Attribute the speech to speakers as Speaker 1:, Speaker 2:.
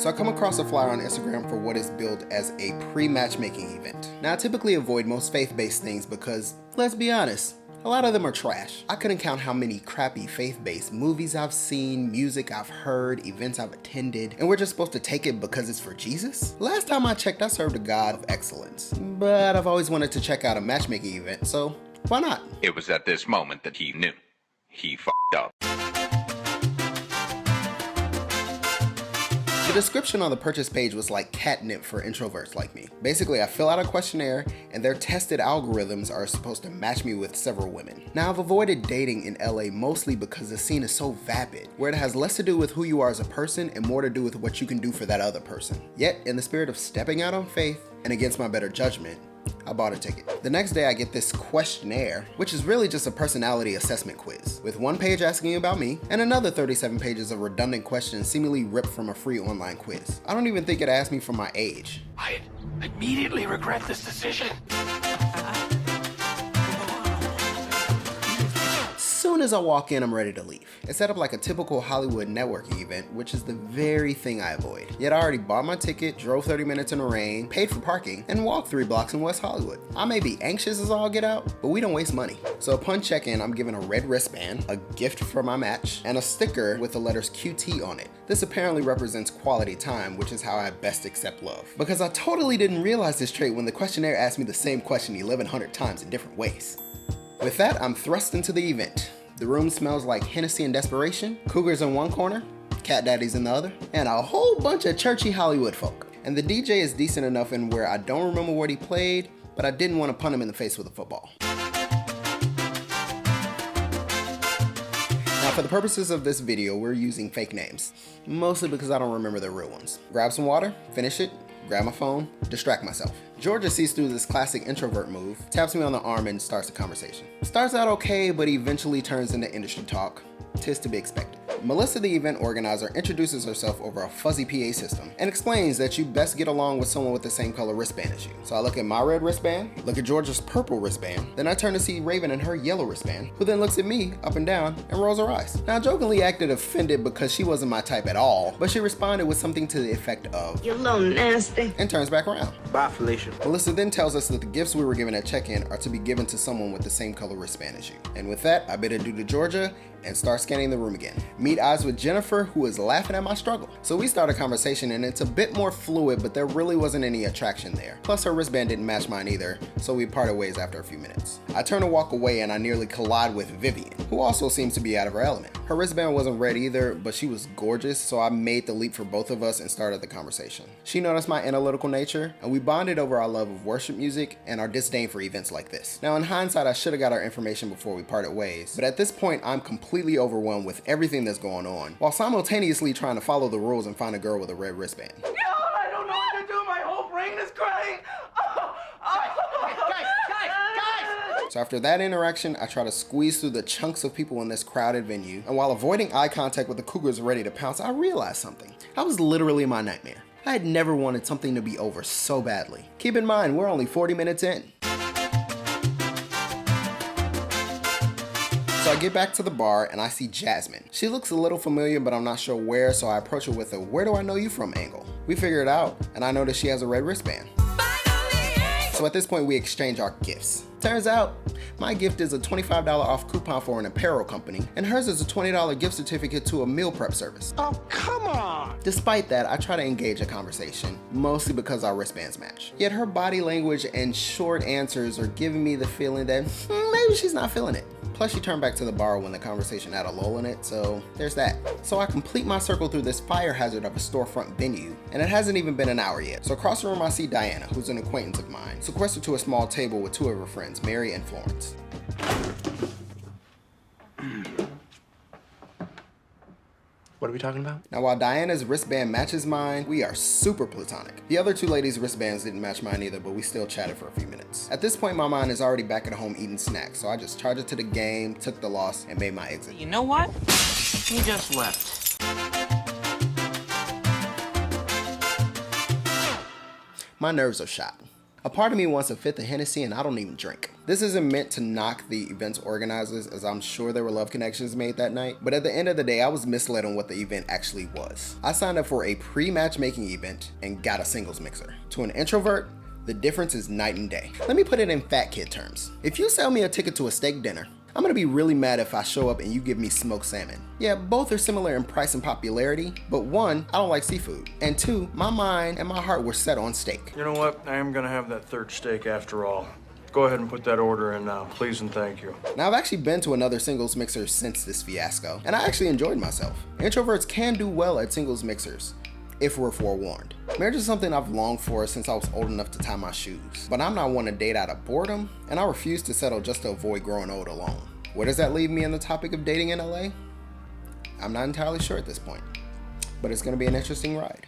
Speaker 1: So I come across a flyer on Instagram for what is billed as a pre-matchmaking event. Now I typically avoid most faith-based things because, let's be honest, a lot of them are trash. I couldn't count how many crappy faith-based movies I've seen, music I've heard, events I've attended, and we're just supposed to take it because it's for Jesus? Last time I checked, I served a God of excellence, but I've always wanted to check out a matchmaking event, so why not?
Speaker 2: It was at this moment that he knew. He f***ed up.
Speaker 1: The description on the purchase page was like catnip for introverts like me. Basically, I fill out a questionnaire and their tested algorithms are supposed to match me with several women. Now, I've avoided dating in LA mostly because the scene is so vapid, where it has less to do with who you are as a person and more to do with what you can do for that other person. Yet, in the spirit of stepping out on faith and against my better judgment, I bought a ticket. The next day I get this questionnaire, which is really just a personality assessment quiz, with one page asking about me and another 37 pages of redundant questions seemingly ripped from a free online quiz. I don't even think it asked me for my age.
Speaker 3: I immediately regret this decision.
Speaker 1: As soon as I walk in, I'm ready to leave. It's set up like a typical Hollywood networking event, which is the very thing I avoid. Yet I already bought my ticket, drove 30 minutes in the rain, paid for parking, and walked 3 blocks in West Hollywood. I may be anxious as all get out, but we don't waste money. So upon check-in, I'm given a red wristband, a gift for my match, and a sticker with the letters QT on it. This apparently represents quality time, which is how I best accept love. Because I totally didn't realize this trait when the questionnaire asked me the same question 1100 times in different ways. With that, I'm thrust into the event. The room smells like Hennessy and desperation, cougars in one corner, cat daddies in the other, and a whole bunch of churchy Hollywood folk. And the DJ is decent enough in where I don't remember what he played, but I didn't want to punt him in the face with a football. Now, for the purposes of this video, we're using fake names, mostly because I don't remember their real ones. Grab some water, finish it, grab my phone, distract myself. Georgia sees through this classic introvert move, taps me on the arm and starts the conversation. Starts out okay, but eventually turns into industry talk. 'Tis to be expected. Melissa, the event organizer, introduces herself over a fuzzy PA system and explains that you best get along with someone with the same color wristband as you. So I look at my red wristband, look at Georgia's purple wristband, then I turn to see Raven and her yellow wristband, who then looks at me up and down and rolls her eyes. Now I jokingly acted offended because she wasn't my type at all, but she responded with something to the effect of, "You're a little nasty," and turns back around.
Speaker 3: Bye, Felicia.
Speaker 1: Melissa then tells us that the gifts we were given at check-in are to be given to someone with the same color wristband as you. And with that, I bid adieu to Georgia and start scanning the room again. Meet eyes with Jennifer, who is laughing at my struggle. So we start a conversation and it's a bit more fluid, but there really wasn't any attraction there. Plus her wristband didn't match mine either, so we parted ways after a few minutes. I turn to walk away and I nearly collide with Vivian, who also seems to be out of her element. Her wristband wasn't red either, but she was gorgeous, so I made the leap for both of us and started the conversation. She noticed my analytical nature, and we bonded over our love of worship music and our disdain for events like this. Now in hindsight, I should have got our information before we parted ways, but at this point, I'm completely overwhelmed with everything that's going on, while simultaneously trying to follow the rules and find a girl with a red wristband.
Speaker 3: Yo, I don't know what to do. My whole brain is crying. Guys!
Speaker 1: So after that interaction, I try to squeeze through the chunks of people in this crowded venue, and while avoiding eye contact with the cougars ready to pounce, I realized something. I was literally in my nightmare. I had never wanted something to be over so badly. Keep in mind, we're only 40 minutes in. So I get back to the bar and I see Jasmine. She looks a little familiar, but I'm not sure where, so I approach her with a "where do I know you from" angle. We figure it out, and I notice she has a red wristband. So at this point, we exchange our gifts. Turns out, my gift is a $25 off coupon for an apparel company, and hers is a $20 gift certificate to a meal prep service.
Speaker 3: Oh, come on!
Speaker 1: Despite that, I try to engage a conversation, mostly because our wristbands match. Yet her body language and short answers are giving me the feeling that maybe she's not feeling it. Plus, she turned back to the bar when the conversation had a lull in it, so there's that. So I complete my circle through this fire hazard of a storefront venue, and it hasn't even been an hour yet. So across the room I see Diana, who's an acquaintance of mine, sequestered to a small table with 2 of her friends, Mary and Florence.
Speaker 3: What are we talking about?
Speaker 1: Now, while Diana's wristband matches mine, we are super platonic. The other 2 ladies' wristbands didn't match mine either, but we still chatted for a few minutes. At this point, my mind is already back at home eating snacks, so I just charged it to the game, took the loss, and made my exit.
Speaker 4: You know what? He just left.
Speaker 1: My nerves are shot. A part of me wants a fifth of Hennessy and I don't even drink. This isn't meant to knock the event's organizers, as I'm sure there were love connections made that night, but at the end of the day, I was misled on what the event actually was. I signed up for a pre-matchmaking event and got a singles mixer. To an introvert, the difference is night and day. Let me put it in fat kid terms. If you sell me a ticket to a steak dinner, I'm gonna be really mad if I show up and you give me smoked salmon. Yeah, both are similar in price and popularity, but one, I don't like seafood, and two, my mind and my heart were set on steak.
Speaker 5: You know what? I am gonna have that third steak after all. Go ahead and put that order in now, please and thank you.
Speaker 1: Now, I've actually been to another singles mixer since this fiasco, and I actually enjoyed myself. Introverts can do well at singles mixers, if we're forewarned. Marriage is something I've longed for since I was old enough to tie my shoes. But I'm not one to date out of boredom, and I refuse to settle just to avoid growing old alone. Where does that leave me in the topic of dating in LA? I'm not entirely sure at this point, but it's gonna be an interesting ride.